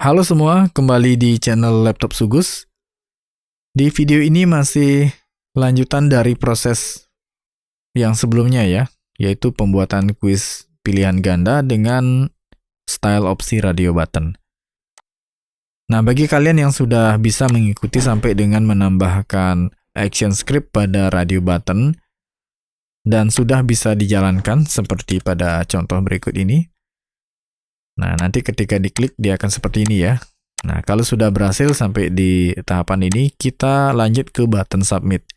Halo semua, kembali di channel Laptop Sugus. Di video ini masih lanjutan dari proses yang sebelumnya ya, yaitu pembuatan kuis pilihan ganda dengan style opsi radio button. Nah, bagi kalian yang sudah bisa mengikuti sampai dengan menambahkan action script pada radio button dan sudah bisa dijalankan seperti pada contoh berikut ini. Nah, nanti ketika diklik dia akan seperti ini ya. Nah, kalau sudah berhasil sampai di tahapan ini, kita lanjut ke button submit.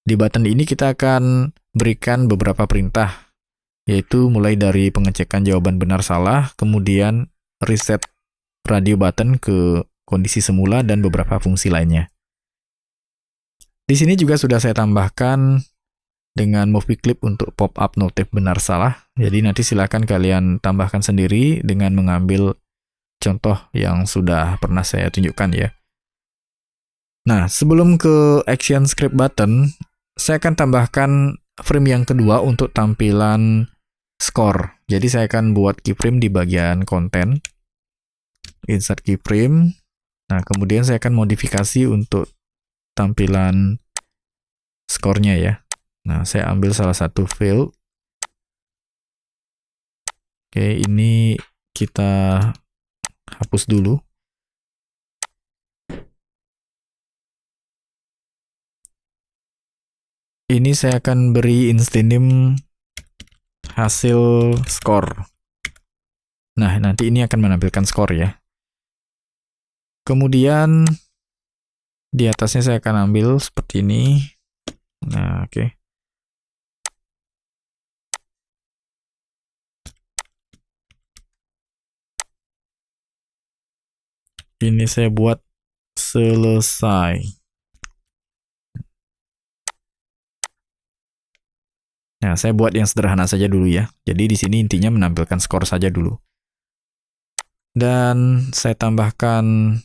Di button ini kita akan berikan beberapa perintah, yaitu mulai dari pengecekan jawaban benar salah, kemudian reset radio button ke kondisi semula, dan beberapa fungsi lainnya. Di sini juga sudah saya tambahkan dengan movie clip untuk pop-up notif benar salah. Jadi nanti silakan kalian tambahkan sendiri dengan mengambil contoh yang sudah pernah saya tunjukkan ya. Nah, sebelum ke action script button, saya akan tambahkan frame yang kedua untuk tampilan skor. Jadi saya akan buat keyframe di bagian konten, insert keyframe. Nah, kemudian saya akan modifikasi untuk tampilan skornya ya. Nah, saya ambil salah satu field. Oke, ini kita hapus dulu. Ini saya akan beri instance name hasil skor. Nah, nanti ini akan menampilkan skor ya. Kemudian di atasnya saya akan ambil seperti ini. Nah, oke. Ini saya buat selesai. Nah, saya buat yang sederhana saja dulu ya. Jadi di sini intinya menampilkan skor saja dulu. Dan saya tambahkan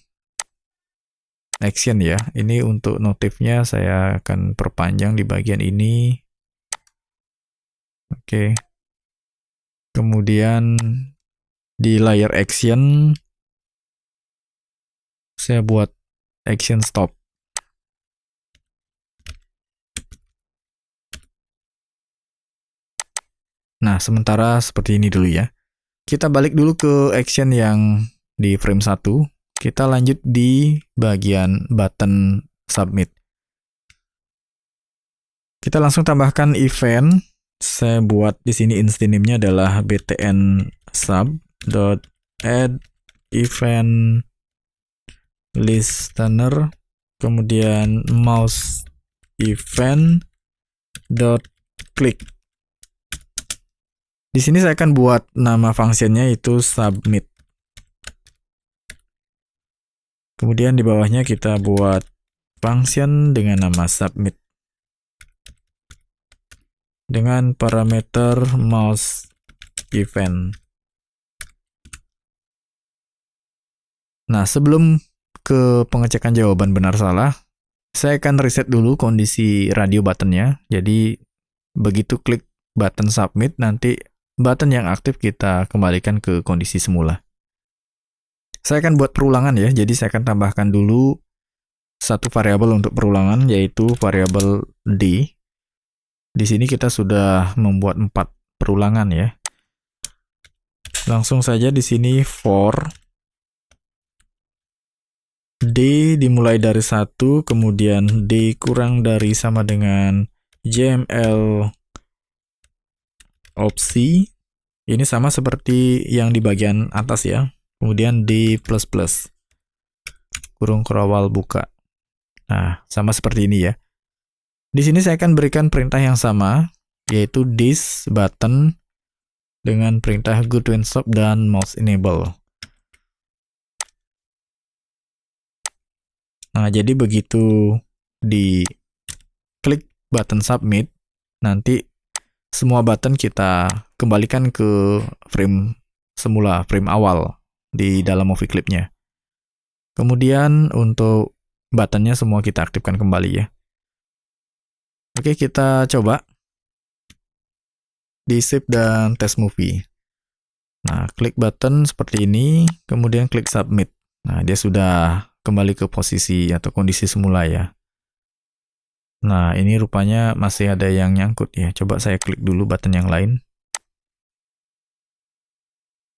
action ya. Ini untuk notifnya saya akan perpanjang di bagian ini. Oke. Kemudian di layer action saya buat action stop. Nah, sementara seperti ini dulu ya. Kita balik dulu ke action yang di frame 1. Kita lanjut di bagian button submit. Kita langsung tambahkan event. Saya buat di sini instance name-nya adalah btn sub.add event listener, kemudian mouse event .click. Di sini saya akan buat nama fungsinya itu submit. Kemudian di bawahnya kita buat function dengan nama submit dengan parameter mouse event. Nah, sebelum ke pengecekan jawaban benar salah, saya akan reset dulu kondisi radio buttonnya. Jadi begitu klik button submit, nanti button yang aktif kita kembalikan ke kondisi semula. Saya akan buat perulangan ya, jadi saya akan tambahkan dulu satu variabel untuk perulangan, yaitu variabel d. Di sini kita sudah membuat 4 perulangan ya. Langsung saja di sini for d dimulai dari 1, kemudian d kurang dari sama dengan jml opsi. Ini sama seperti yang di bagian atas ya. Kemudian d++, kurung kerawal buka. Nah, sama seperti ini ya. Di sini saya akan berikan perintah yang sama, yaitu this button dengan perintah good when stop dan mouse enable. Nah, jadi begitu di klik button submit, nanti semua button kita kembalikan ke frame semula, frame awal di dalam movie clipnya. Kemudian untuk buttonnya semua kita aktifkan kembali ya. Oke, kita coba di save dan test movie. Nah, klik button seperti ini, kemudian klik submit. Nah, dia sudah kembali ke posisi atau kondisi semula ya. Nah, ini rupanya masih ada yang nyangkut ya. Coba saya klik dulu button yang lain.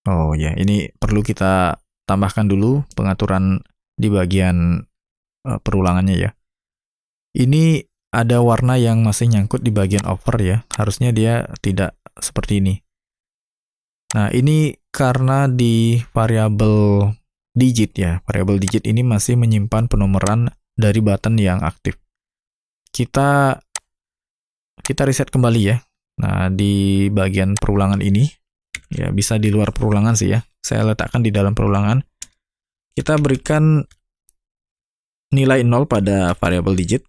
Oh ya, ini perlu kita tambahkan dulu pengaturan di bagian perulangannya ya. Ini ada warna yang masih nyangkut di bagian over ya. Harusnya dia tidak seperti ini. Nah, ini karena di variabel digit ya. Variabel digit ini masih menyimpan penomoran dari button yang aktif. Kita reset kembali ya. Nah, di bagian perulangan ini, ya bisa di luar perulangan sih ya. Saya letakkan di dalam perulangan. Kita berikan nilai 0 pada variabel digit.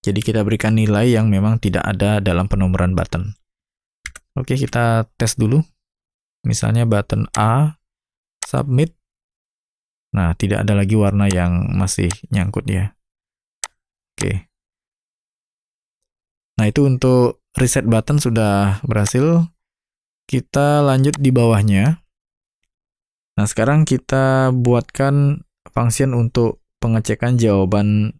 Jadi kita berikan nilai yang memang tidak ada dalam penomoran button. Oke, kita tes dulu. Misalnya button A, submit. Nah, tidak ada lagi warna yang masih nyangkut ya. Oke. Nah, itu untuk reset button sudah berhasil. Kita lanjut di bawahnya. Nah, sekarang kita buatkan function untuk pengecekan jawaban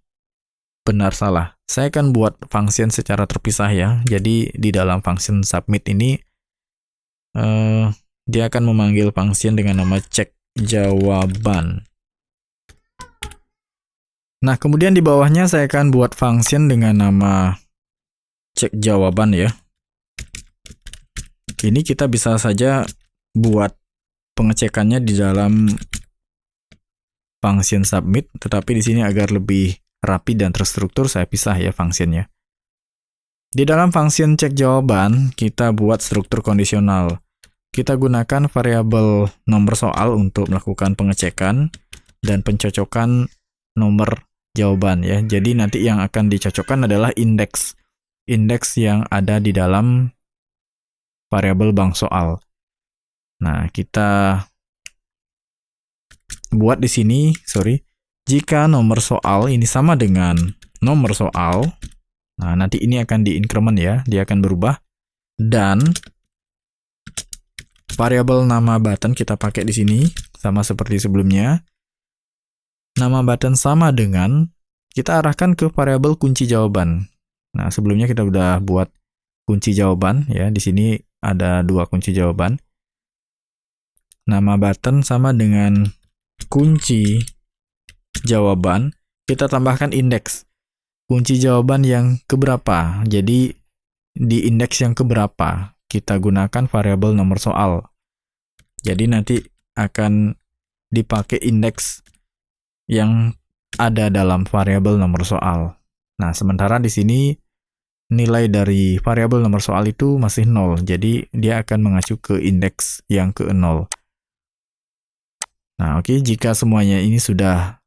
benar salah. Saya akan buat function secara terpisah ya. Jadi di dalam function submit ini dia akan memanggil function dengan nama cek jawaban. Nah, kemudian di bawahnya saya akan buat function dengan nama cek jawaban ya. Ini kita bisa saja buat pengecekannya di dalam function submit, tetapi di sini agar lebih rapi dan terstruktur saya pisah ya functionnya. Di dalam function cek jawaban, kita buat struktur kondisional. Kita gunakan variabel nomor soal untuk melakukan pengecekan dan pencocokan nomor jawaban ya. Jadi nanti yang akan dicocokkan adalah indeks yang ada di dalam variabel bank soal. Nah, kita buat di sini, jika nomor soal ini sama dengan nomor soal, nah nanti ini akan diincrement ya, dia akan berubah, dan variabel nama button kita pakai di sini, sama seperti sebelumnya. Nama button sama dengan, kita arahkan ke variabel kunci jawaban. Nah, sebelumnya kita udah buat kunci jawaban ya, di sini ada 2 kunci jawaban. Nama button sama dengan kunci jawaban, kita tambahkan indeks. Kunci jawaban yang keberapa. Jadi di indeks yang keberapa kita gunakan variabel nomor soal. Jadi nanti akan dipakai indeks yang ada dalam variabel nomor soal. Nah, sementara di sini nilai dari variabel nomor soal itu masih 0. Jadi dia akan mengacu ke indeks yang ke-0. Nah, oke, jika semuanya ini sudah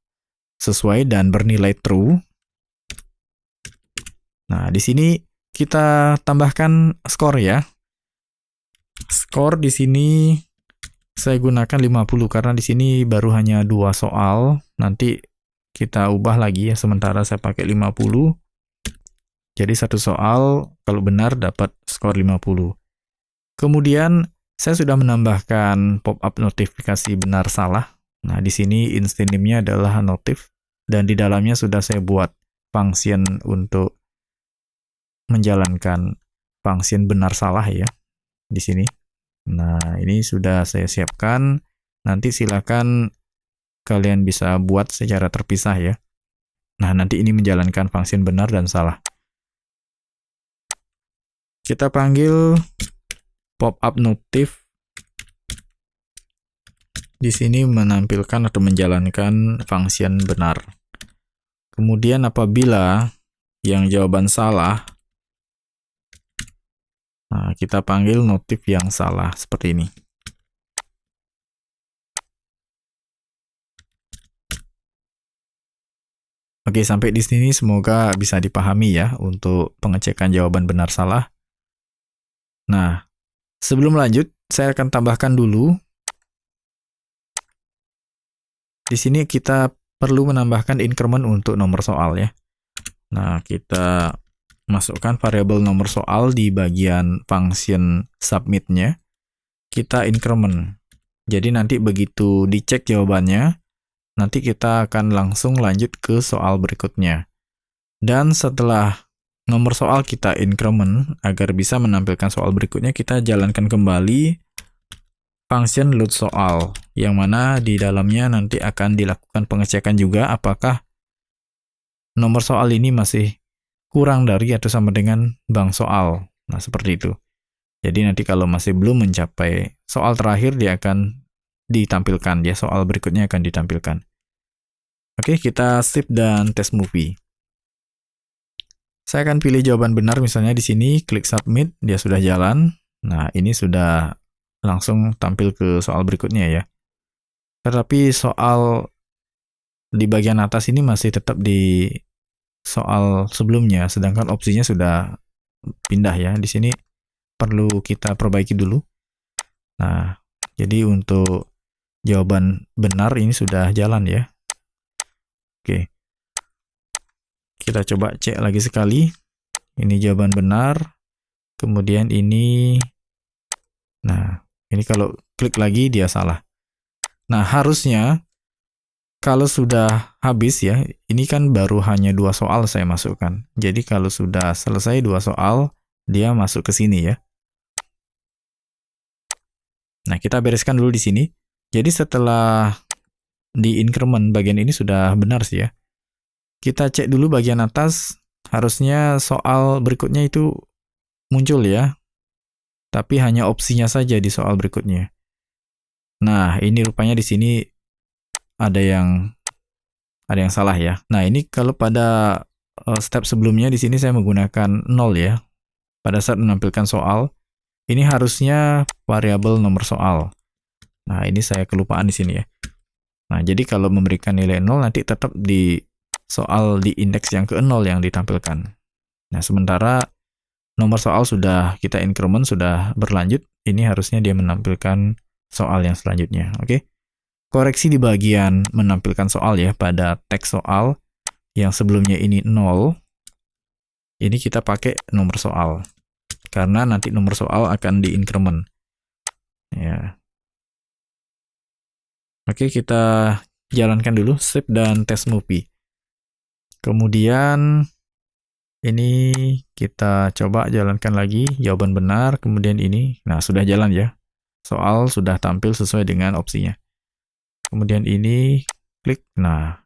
sesuai dan bernilai true. Nah, di sini kita tambahkan skor ya. Skor di sini saya gunakan 50 karena di sini baru hanya 2 soal. Nanti kita ubah lagi ya, sementara saya pakai 50. Jadi satu soal kalau benar dapat skor 50. Kemudian saya sudah menambahkan pop-up notifikasi benar salah. Nah, di sini instance name-nya adalah notif dan di dalamnya sudah saya buat function untuk menjalankan function benar salah ya di sini. Nah, ini sudah saya siapkan. Nanti silakan kalian bisa buat secara terpisah ya. Nah, nanti ini menjalankan function benar dan salah. Kita panggil pop-up notif. Di sini menampilkan atau menjalankan function benar. Kemudian apabila yang jawaban salah, nah, kita panggil notif yang salah seperti ini. Oke, sampai di sini semoga bisa dipahami ya untuk pengecekan jawaban benar salah. Nah, sebelum lanjut, saya akan tambahkan dulu. Di sini kita perlu menambahkan increment untuk nomor soal ya. Nah, kita masukkan variabel nomor soal di bagian function submit-nya. Kita increment. Jadi nanti begitu dicek jawabannya, nanti kita akan langsung lanjut ke soal berikutnya. Dan setelah nomor soal kita increment, agar bisa menampilkan soal berikutnya, kita jalankan kembali function load soal, yang mana di dalamnya nanti akan dilakukan pengecekan juga apakah nomor soal ini masih kurang dari atau sama dengan bank soal. Nah, seperti itu. Jadi nanti kalau masih belum mencapai soal terakhir, dia akan ditampilkan, ya, soal berikutnya akan ditampilkan. Oke, kita save dan tes movie. Saya akan pilih jawaban benar, misalnya di sini, klik submit, dia sudah jalan. Nah, ini sudah langsung tampil ke soal berikutnya ya. Tetapi soal di bagian atas ini masih tetap di soal sebelumnya, sedangkan opsinya sudah pindah ya. Di sini perlu kita perbaiki dulu. Nah, jadi untuk jawaban benar ini sudah jalan ya. Oke. Kita coba cek lagi sekali. Ini jawaban benar. Kemudian ini. Nah, ini kalau klik lagi dia salah. Nah, harusnya kalau sudah habis ya, ini kan baru hanya 2 soal saya masukkan. Jadi kalau sudah selesai 2 soal, dia masuk ke sini ya. Nah, kita bereskan dulu di sini. Jadi setelah di increment bagian ini sudah benar sih ya. Kita cek dulu bagian atas, harusnya soal berikutnya itu muncul ya. Tapi hanya opsinya saja di soal berikutnya. Nah, ini rupanya di sini ada yang salah ya. Nah, ini kalau pada step sebelumnya di sini saya menggunakan 0 ya. Pada saat menampilkan soal, ini harusnya variabel nomor soal. Nah, ini saya kelupaan di sini ya. Nah, jadi kalau memberikan nilai 0 nanti tetap di soal di indeks yang ke-0 yang ditampilkan. Nah, sementara nomor soal sudah kita increment, sudah berlanjut, ini harusnya dia menampilkan soal yang selanjutnya. Oke. Koreksi di bagian menampilkan soal ya, pada teks soal yang sebelumnya ini 0, ini kita pakai nomor soal. Karena nanti nomor soal akan di increment. Ya. Oke, kita jalankan dulu save dan tes movie. Kemudian ini kita coba jalankan lagi jawaban benar, kemudian ini. Nah, sudah jalan ya. Soal sudah tampil sesuai dengan opsinya. Kemudian ini klik. Nah,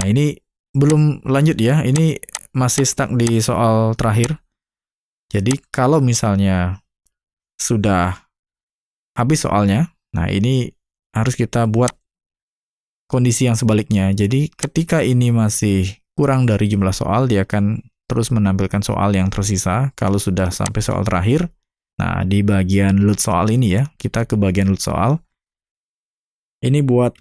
ini belum lanjut ya. Ini masih stuck di soal terakhir. Jadi kalau misalnya sudah habis soalnya, nah ini harus kita buat kondisi yang sebaliknya. Jadi ketika ini masih kurang dari jumlah soal, dia akan terus menampilkan soal yang tersisa. Kalau sudah sampai soal terakhir, nah di bagian load soal ini ya, kita ke bagian load soal. Ini buat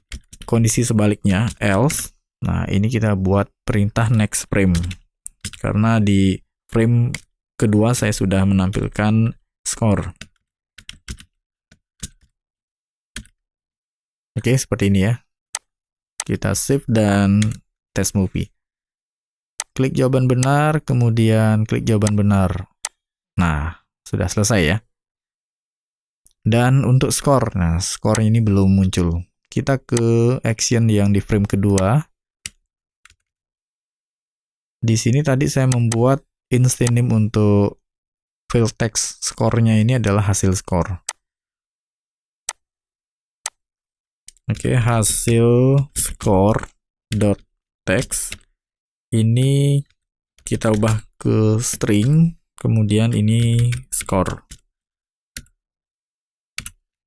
kondisi sebaliknya, else. Nah ini kita buat perintah next frame. Karena di frame kedua saya sudah menampilkan score. Oke, seperti ini ya. Kita save dan tes movie. Klik jawaban benar, kemudian klik jawaban benar. Nah, sudah selesai ya. Dan untuk skor, nah skor ini belum muncul. Kita ke action yang di frame kedua. Di sini tadi saya membuat instant name untuk field text skornya ini adalah hasil skor. Oke, hasil skor dot text ini kita ubah ke string, kemudian ini skor.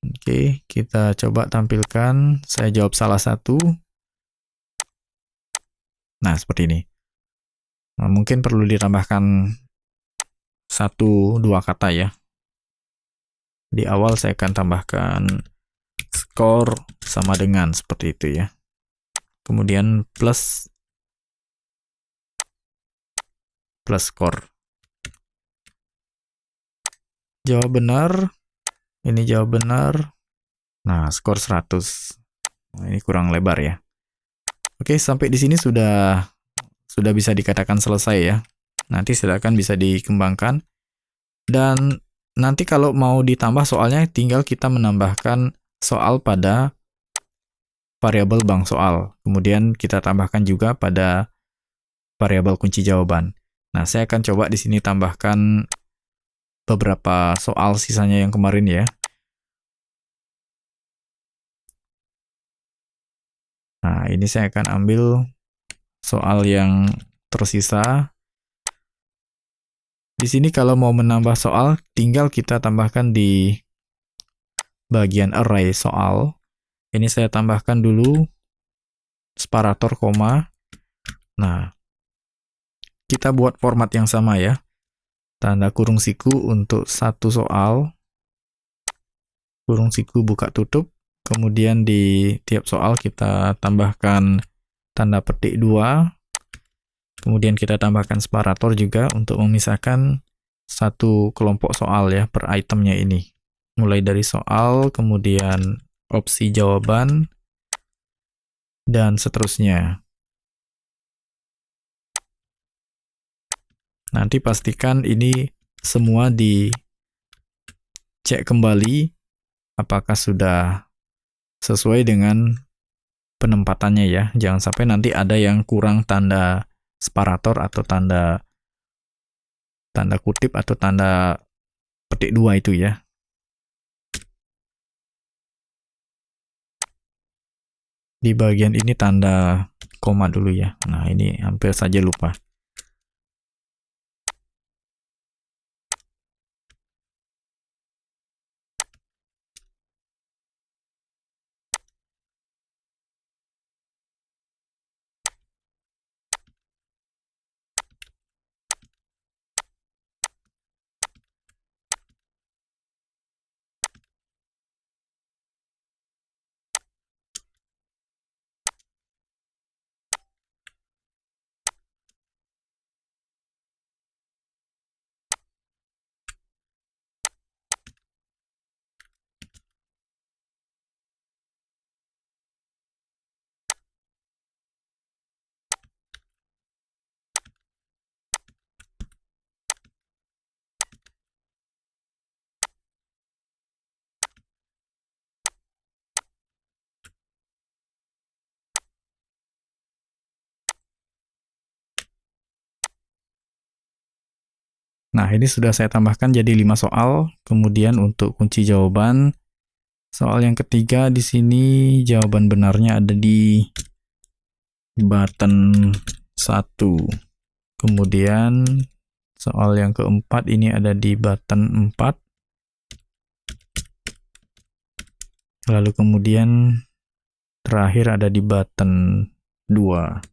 Oke, kita coba tampilkan. Saya jawab salah satu. Nah, seperti ini. Nah, mungkin perlu ditambahkan 1-2 kata ya. Di awal saya akan tambahkan skor sama dengan, seperti itu ya. Kemudian plus skor. Jawab benar. Ini jawab benar. Nah, skor 100. Nah, ini kurang lebar ya. Oke, sampai di sini sudah bisa dikatakan selesai ya. Nanti silakan bisa dikembangkan. Dan nanti kalau mau ditambah soalnya tinggal kita menambahkan soal pada variabel bank soal. Kemudian kita tambahkan juga pada variabel kunci jawaban. Nah, saya akan coba di sini tambahkan beberapa soal sisanya yang kemarin ya. Nah, ini saya akan ambil soal yang tersisa. Di sini kalau mau menambah soal, tinggal kita tambahkan di bagian array soal. Ini saya tambahkan dulu separator koma. Nah, kita buat format yang sama ya. Tanda kurung siku untuk satu soal, kurung siku buka tutup. Kemudian di tiap soal kita tambahkan tanda petik 2. Kemudian kita tambahkan separator juga untuk memisahkan satu kelompok soal ya per itemnya ini. Mulai dari soal, kemudian opsi jawaban, dan seterusnya. Nanti pastikan ini semua dicek kembali apakah sudah sesuai dengan penempatannya ya. Jangan sampai nanti ada yang kurang tanda separator atau tanda kutip atau tanda petik 2 itu ya. Di bagian ini tanda koma dulu ya. Nah, ini hampir saja lupa. Nah, ini sudah saya tambahkan jadi 5 soal. Kemudian untuk kunci jawaban, soal yang ketiga di sini jawaban benarnya ada di button 1. Kemudian soal yang keempat ini ada di button 4. Lalu kemudian terakhir ada di button 2.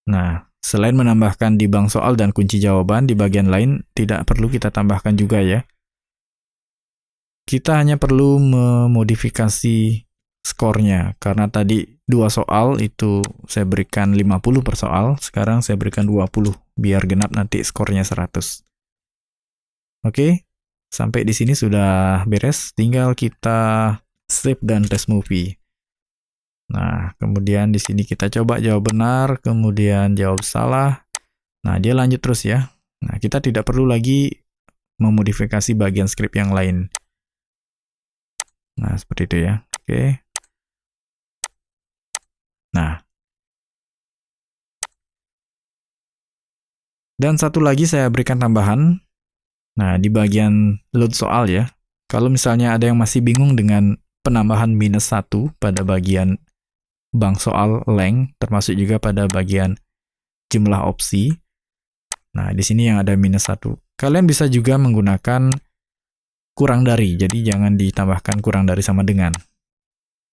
Nah, selain menambahkan di bank soal dan kunci jawaban, di bagian lain tidak perlu kita tambahkan juga ya. Kita hanya perlu memodifikasi skornya, karena tadi 2 soal itu saya berikan 50 per soal, sekarang saya berikan 20, biar genap nanti skornya 100. Oke, sampai di sini sudah beres, tinggal kita save dan tes movie. Nah, kemudian di sini kita coba jawab benar, kemudian jawab salah. Nah, dia lanjut terus ya. Nah, kita tidak perlu lagi memodifikasi bagian script yang lain. Nah, seperti itu ya. Oke. Nah. Dan satu lagi saya berikan tambahan. Nah, di bagian load soal ya. Kalau misalnya ada yang masih bingung dengan penambahan -1 pada bagian bank soal length, termasuk juga pada bagian jumlah opsi. Nah, di sini yang ada -1. Kalian bisa juga menggunakan kurang dari, jadi jangan ditambahkan kurang dari sama dengan.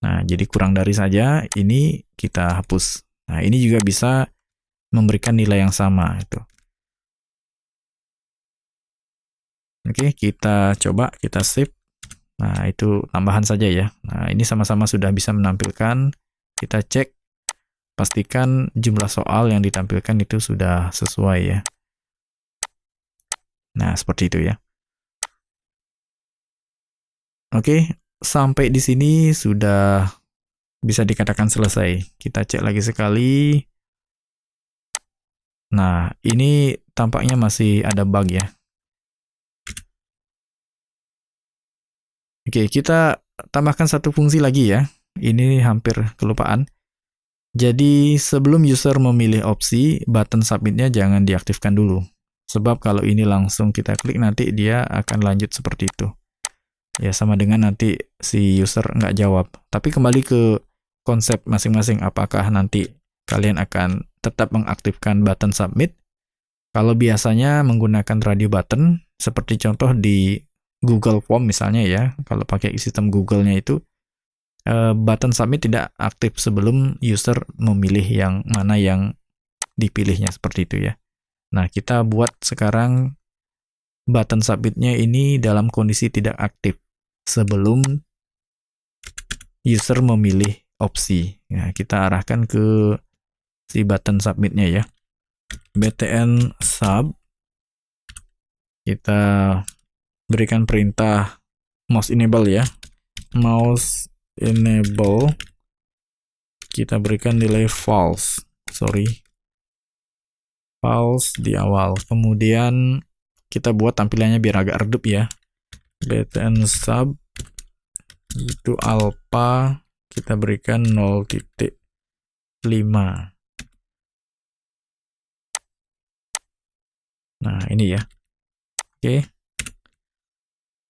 Nah, jadi kurang dari saja, ini kita hapus. Nah, ini juga bisa memberikan nilai yang sama. Oke, kita coba, kita save. Nah, itu tambahan saja ya. Nah, ini sama-sama sudah bisa menampilkan. Kita cek, pastikan jumlah soal yang ditampilkan itu sudah sesuai ya. Nah, seperti itu ya. Oke, sampai di sini sudah bisa dikatakan selesai. Kita cek lagi sekali. Nah, ini tampaknya masih ada bug ya. Oke, kita tambahkan satu fungsi lagi ya. Ini hampir kelupaan. Jadi sebelum user memilih opsi, button submitnya jangan diaktifkan dulu. Sebab kalau ini langsung kita klik, nanti dia akan lanjut seperti itu. Ya sama dengan nanti si user nggak jawab. Tapi kembali ke konsep masing-masing, apakah nanti kalian akan tetap mengaktifkan button submit? Kalau biasanya menggunakan radio button, seperti contoh di Google Form misalnya ya, kalau pakai sistem Google-nya itu, button submit tidak aktif sebelum user memilih yang mana yang dipilihnya, seperti itu ya. Nah, kita buat sekarang button submit-nya ini dalam kondisi tidak aktif sebelum user memilih opsi. Nah, kita arahkan ke si button submit-nya ya. btn sub, kita berikan perintah mouse enable ya. Mouse enable, kita berikan nilai false. False di awal. Kemudian kita buat tampilannya biar agak redup ya. btn sub itu alpha, kita berikan 0.5. Nah, ini ya. Oke.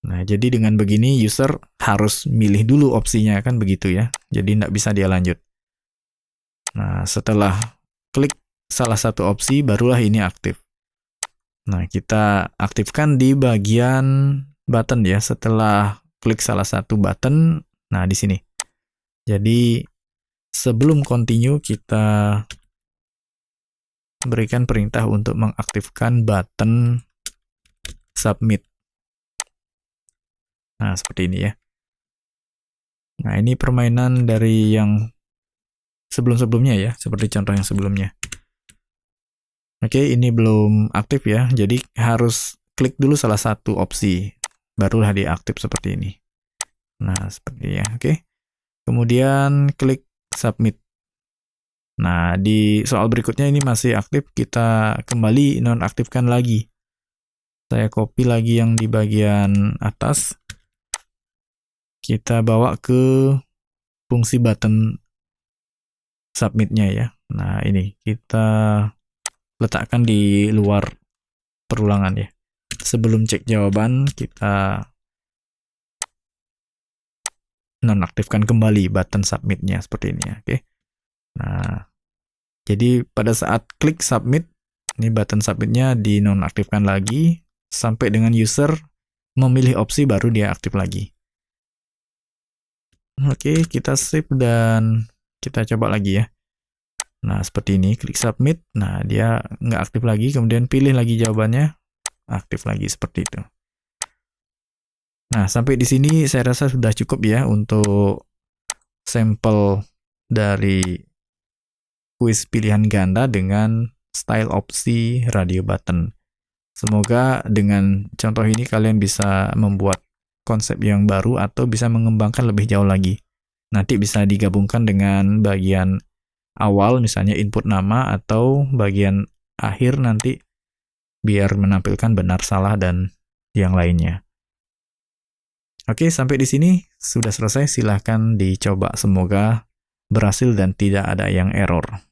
Nah, jadi dengan begini user harus milih dulu opsinya, kan begitu ya. Jadi tidak bisa dia lanjut. Nah, setelah klik salah satu opsi, barulah ini aktif. Nah, kita aktifkan di bagian button ya, setelah klik salah satu button, nah di sini. Jadi, sebelum continue, kita berikan perintah untuk mengaktifkan button submit. Nah, seperti ini ya. Nah, ini permainan dari yang sebelum-sebelumnya ya, seperti contoh yang sebelumnya. Oke, ini belum aktif ya, jadi harus klik dulu salah satu opsi, barulah dia aktif seperti ini. Nah, seperti ya, oke. Kemudian klik submit. Nah, di soal berikutnya ini masih aktif, kita kembali nonaktifkan lagi. Saya copy lagi yang di bagian atas. Kita bawa ke fungsi button submit-nya ya. Nah, ini kita letakkan di luar perulangan ya. Sebelum cek jawaban, kita nonaktifkan kembali button submit-nya seperti ini ya. Oke. Nah, jadi pada saat klik submit, ini button submit-nya dinonaktifkan lagi sampai dengan user memilih opsi, baru dia aktif lagi. Oke, kita save dan kita coba lagi ya. Nah, seperti ini, klik submit. Nah, dia nggak aktif lagi, kemudian pilih lagi jawabannya, aktif lagi seperti itu. Nah, sampai di sini saya rasa sudah cukup ya untuk sampel dari kuis pilihan ganda dengan style opsi radio button. Semoga dengan contoh ini kalian bisa membuat konsep yang baru atau bisa mengembangkan lebih jauh lagi. Nanti bisa digabungkan dengan bagian awal, misalnya input nama, atau bagian akhir nanti biar menampilkan benar, salah, dan yang lainnya. Oke, sampai di sini sudah selesai. Silahkan dicoba. Semoga berhasil dan tidak ada yang error.